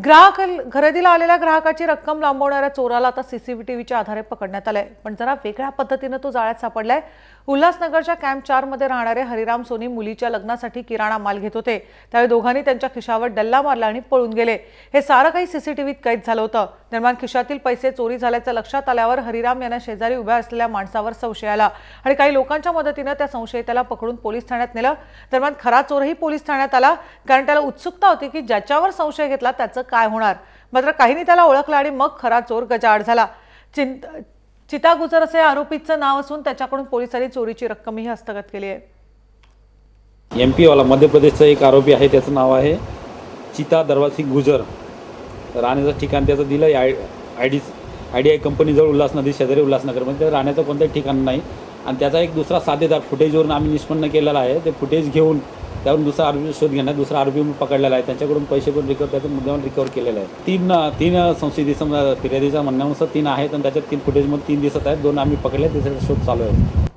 खरेदीला आलेल्या ग्राहकाची रक्कम लांबवणाऱ्या चोराला आता सीसीटीव्हीच्या आधारे पकडण्यात आलंय, पण जरा वेगळ्या पद्धतीने तो जाळ्यात सापडलाय। उल्हासनगरच्या कॅम्प 4 मध्ये राहणारे हरिराम सोनी मुलीच्या लग्नासाठी किराणा माल घेत होते। त्यावेळी दोघांनी त्यांच्या खिशावर डल्ला मारला आणि पळून गेले। हे सारं काही सीसीटीव्हीत कैद झालं होतं। दरम्यान खिशातील पैसे चोरी झाल्याचं लक्षात आल्यावर हरिराम यांना शेजारी उभ्या असलेल्या माणसावर संशय आला आणि काही लोकांच्या मदतीने त्या संशयिताला पकडून पोलीस ठाण्यात नेलं। दरम्यान खरा चोरही पोलीस ठाण्यात आला, कारण त्याला उत्सुकता होती की ज्याच्यावर संशय घेतला त्याचं काय होणार। मात्र काहींनी त्याला ओळखलं आणि मग खरा चोर गजाआड झाला। चिता गुजर असे आरोपीचं नाव असून त्याच्याकडून पोलिसांनी चोरीची रक्कमही हस्तगत केली आहे। एमपी वाला मध्य प्रदेशचा एक आरोपी आहे, त्याचं नाव आहे चिता दरबारसिंग गुजर। राहण्याचं ठिकाण त्याचं दिलं आयडीआय कंपनीजवळ उल्हासनगर शेजारी उल्हासनगरमध्ये। राहण्याचं कोणतंही ठिकाण नाही आणि त्याचा एक दुसरा साथीदार फुटेजवरून आम्ही निष्पन्न केलेला आहे। ते फुटेज घेऊन त्यावरून दुसरा आरोपी शोध घेण्यात दुसरा आरोपी पकडलेला आहे। त्यांच्याकडून पैसे पण रिकवर त्याचं मुद्दाम रिकवर केलेलं आहे। तीन संशयित फिर्यादीच्या म्हणण्यानुसार 3 आहेत आणि त्याच्यात 3 फुटेजमध्ये 3 दिसत आहेत। 2 आम्ही पकडले, तिसरा शोध चालू आहे।